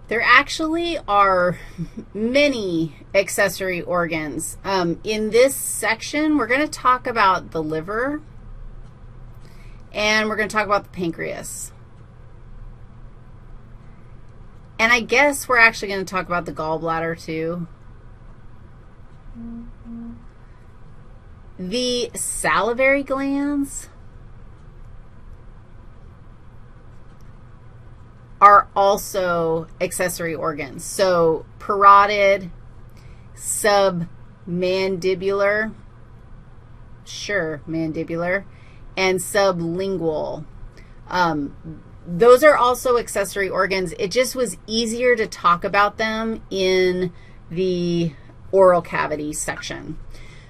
There actually are many accessory organs. In this section, we're going to talk about the liver, and we're going to talk about the pancreas. And I guess we're actually going to talk about the gallbladder too. The salivary glands are also accessory organs. So parotid, submandibular, mandibular, and sublingual. Those are also accessory organs. It just was easier to talk about them in the oral cavity section.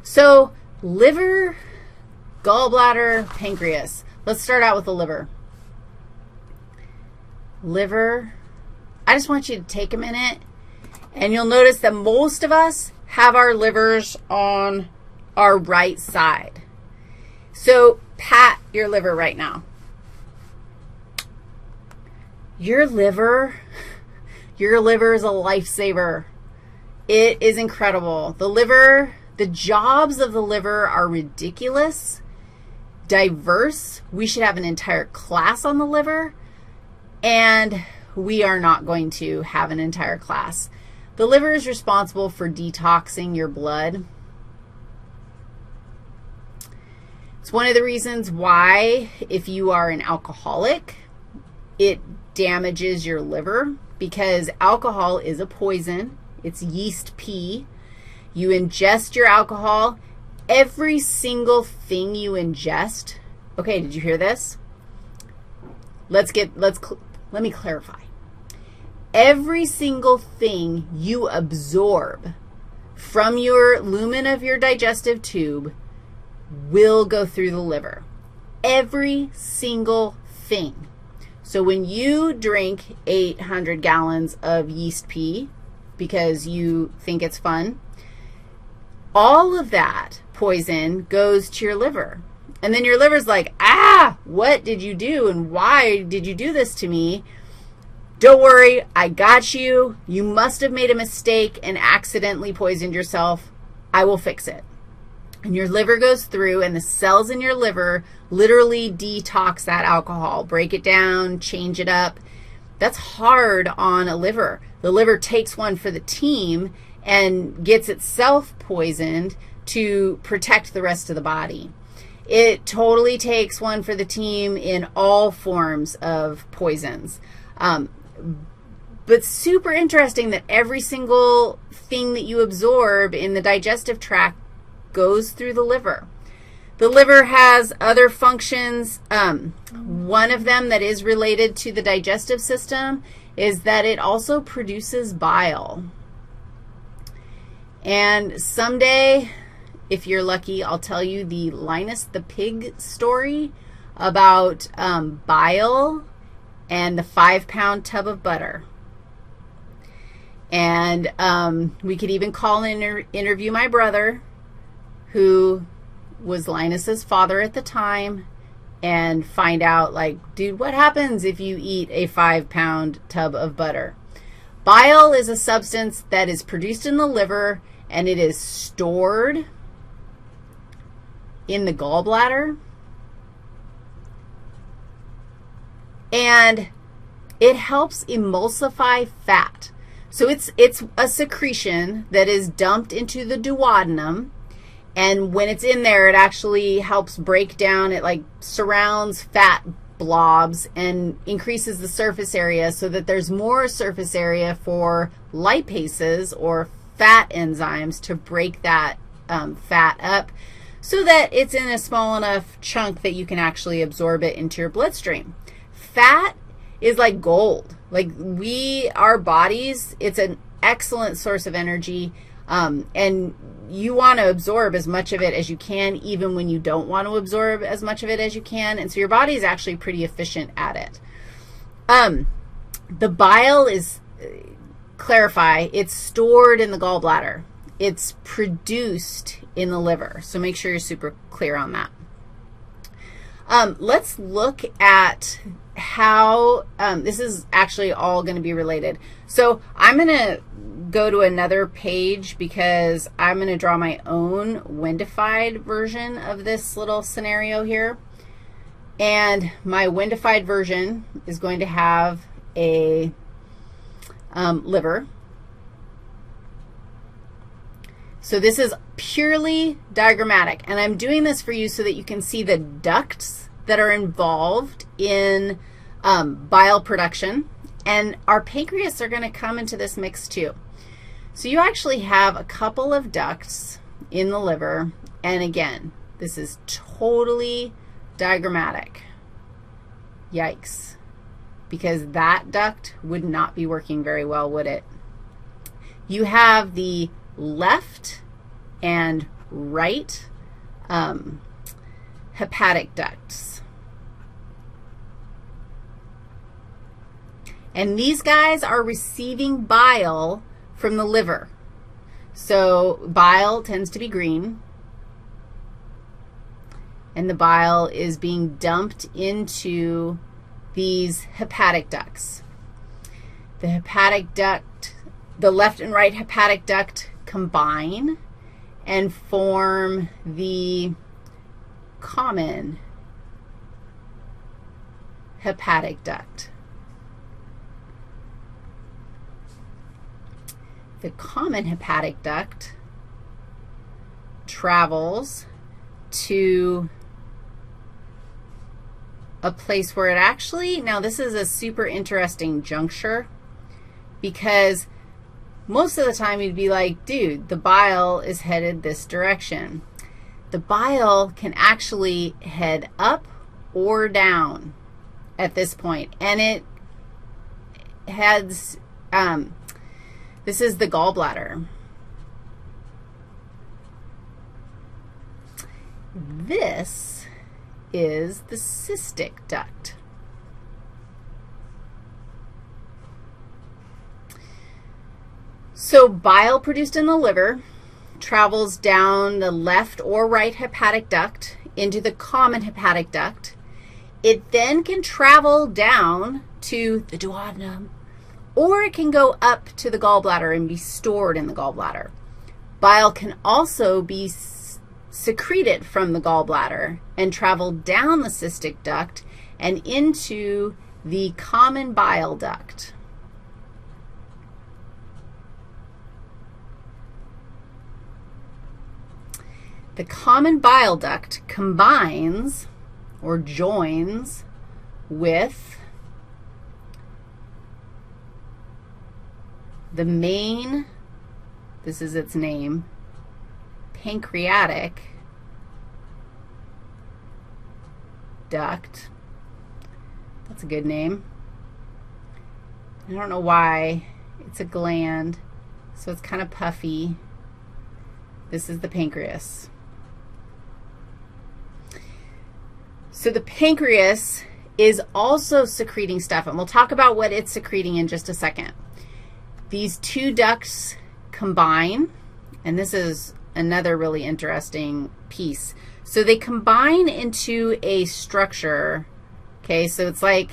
So liver, gallbladder, pancreas. Let's start out with the liver. Liver, I just want you to take a minute, and you'll notice that most of us have our livers on our right side. So pat your liver right now. Your liver is a lifesaver. It is incredible. The liver, the jobs of the liver are ridiculous, diverse. We should have an entire class on the liver, and we are not going to have an entire class. The liver is responsible for detoxing your blood. It's one of the reasons why, if you are an alcoholic, it damages your liver, because alcohol is a poison. It's yeast pee. You ingest your alcohol. Every single thing you ingest, okay, did you hear this? Let me clarify. Every single thing you absorb from your lumen of your digestive tube will go through the liver. Every single thing. So when you drink 800 gallons of yeast pee because you think it's fun, all of that poison goes to your liver. And then your liver's like, what did you do, and why did you do this to me? Don't worry, I got you. You must have made a mistake and accidentally poisoned yourself. I will fix it. And your liver goes through, and the cells in your liver literally detox that alcohol, break it down, change it up. That's hard on a liver. The liver takes one for the team and gets itself poisoned to protect the rest of the body. It totally takes one for the team in all forms of poisons. But super interesting that every single thing that you absorb in the digestive tract goes through the liver. The liver has other functions. One of them that is related to the digestive system is that it also produces bile. And someday, if you're lucky, I'll tell you the Linus the pig story about bile and the 5-pound tub of butter. And we could even call and interview my brother, who was Linus's father at the time, and find out, like, dude, what happens if you eat a 5-pound tub of butter? Bile is a substance that is produced in the liver, and it is stored in the gallbladder, and it helps emulsify fat. So it's a secretion that is dumped into the duodenum, and when it's in there, it actually helps break down, it like surrounds fat blobs and increases the surface area so that there's more surface area for lipases or fat enzymes to break that fat up, so that it's in a small enough chunk that you can actually absorb it into your bloodstream. Fat is like gold. Like our bodies, it's an excellent source of energy, and you want to absorb as much of it as you can, even when you don't want to absorb as much of it as you can, and so your body is actually pretty efficient at it. The bile is, clarify, it's stored in the gallbladder. It's produced in the liver, so make sure you're super clear on that. Let's look at how, this is actually all going to be related. So I'm going to go to another page because I'm going to draw my own windified version of this little scenario here. And my windified version is going to have a liver. So this is purely diagrammatic, and I'm doing this for you so that you can see the ducts that are involved in bile production, and our pancreas are going to come into this mix too. So you actually have a couple of ducts in the liver, and again, this is totally diagrammatic. Yikes, because that duct would not be working very well, would it? You have the left and right hepatic ducts. And these guys are receiving bile from the liver. So bile tends to be green, and the bile is being dumped into these hepatic ducts. The hepatic duct, the left and right hepatic duct combine and form the common hepatic duct. The common hepatic duct travels to a place where it actually, now this is a super interesting juncture, because most of the time you'd be like, dude, the bile is headed this direction. The bile can actually head up or down at this point, and it heads, this is the gallbladder. This is the cystic duct. So bile produced in the liver travels down the left or right hepatic duct into the common hepatic duct. It then can travel down to the duodenum, or it can go up to the gallbladder and be stored in the gallbladder. Bile can also be secreted from the gallbladder and travel down the cystic duct and into the common bile duct. The common bile duct combines or joins with the main, this is its name, pancreatic duct. That's a good name. I don't know why. It's a gland, so it's kind of puffy. This is the pancreas. So the pancreas is also secreting stuff, and we'll talk about what it's secreting in just a second. These two ducts combine, and this is another really interesting piece. So they combine into a structure, okay? So it's like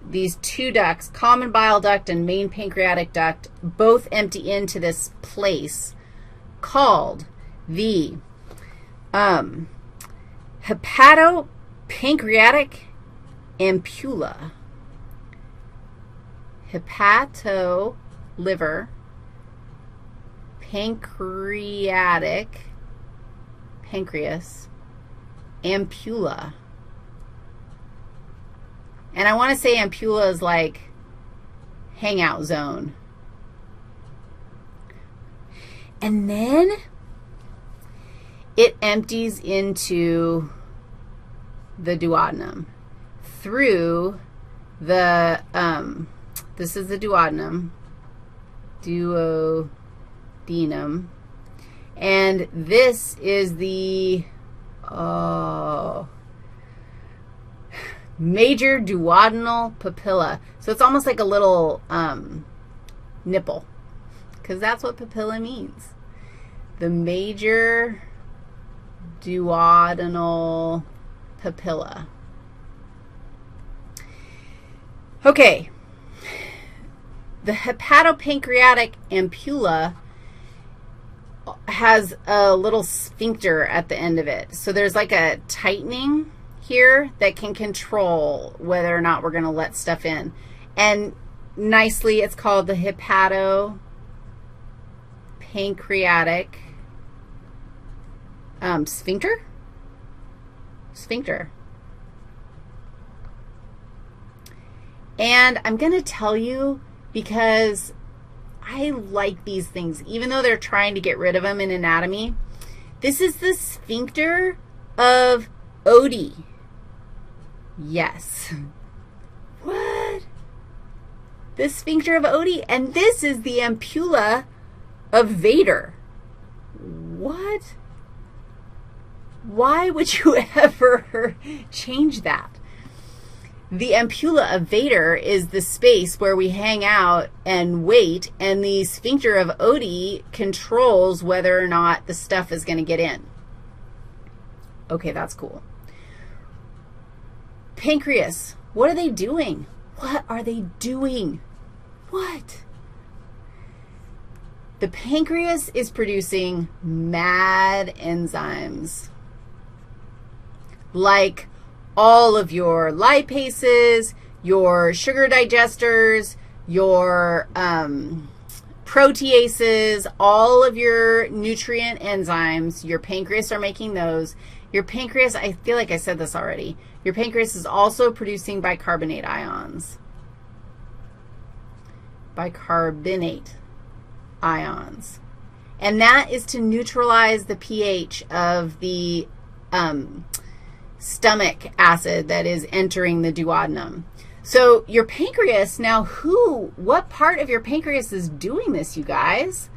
these two ducts, common bile duct and main pancreatic duct, both empty into this place called the hepatopancreatic ampulla. Hepato, liver, pancreatic, pancreas, ampulla. And I want to say ampulla is like hangout zone. And then it empties into the duodenum through the, this is the duodenum, duodenum, and this is the major duodenal papilla. So it's almost like a little nipple, because that's what papilla means. The major duodenal papilla. Okay, the hepatopancreatic ampulla has a little sphincter at the end of it. So there's like a tightening here that can control whether or not we're going to let stuff in. And nicely, it's called the hepatopancreatic sphincter? Sphincter. And I'm going to tell you because I like these things, even though they're trying to get rid of them in anatomy. This is the sphincter of Oddi. Yes. What? The sphincter of Oddi, and this is the ampulla of Vader. What? Why would you ever change that? The ampulla of Vader is the space where we hang out and wait, and the sphincter of Oddi controls whether or not the stuff is going to get in. Okay, that's cool. Pancreas, what are they doing? What are they doing? What? The pancreas is producing mad enzymes, like all of your lipases, your sugar digesters, your proteases, all of your nutrient enzymes, your pancreas are making those. Your pancreas, I feel like I said this already, your pancreas is also producing bicarbonate ions. Bicarbonate ions. And that is to neutralize the pH of the stomach acid that is entering the duodenum. So your pancreas, now what part of your pancreas is doing this, you guys?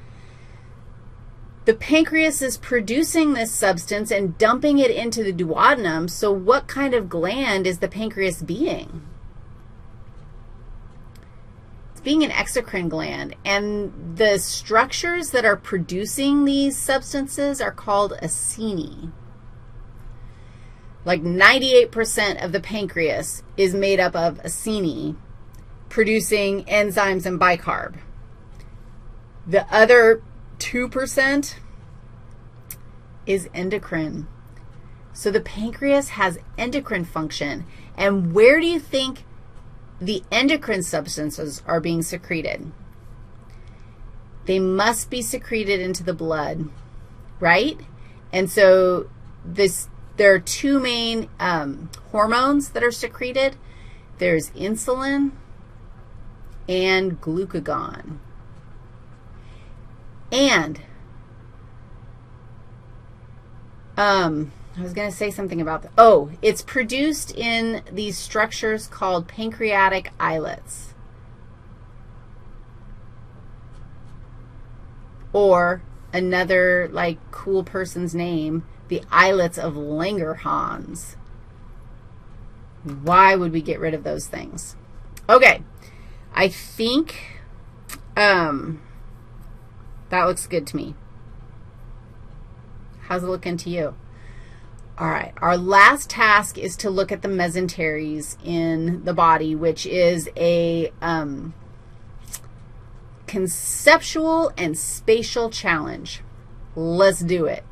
The pancreas is producing this substance and dumping it into the duodenum. So what kind of gland is the pancreas being? It's being an exocrine gland, and the structures that are producing these substances are called acini. Like 98% of the pancreas is made up of acini, producing enzymes and bicarb. The other 2% is endocrine. So the pancreas has endocrine function. And where do you think the endocrine substances are being secreted? They must be secreted into the blood, right? And so there are two main hormones that are secreted. There's insulin and glucagon. And I was going to say something about that. Oh, it's produced in these structures called pancreatic islets, or another like cool person's name, the islets of Langerhans. Why would we get rid of those things? Okay, I think that looks good to me. How's it looking to you? All right, our last task is to look at the mesenteries in the body, which is a conceptual and spatial challenge. Let's do it.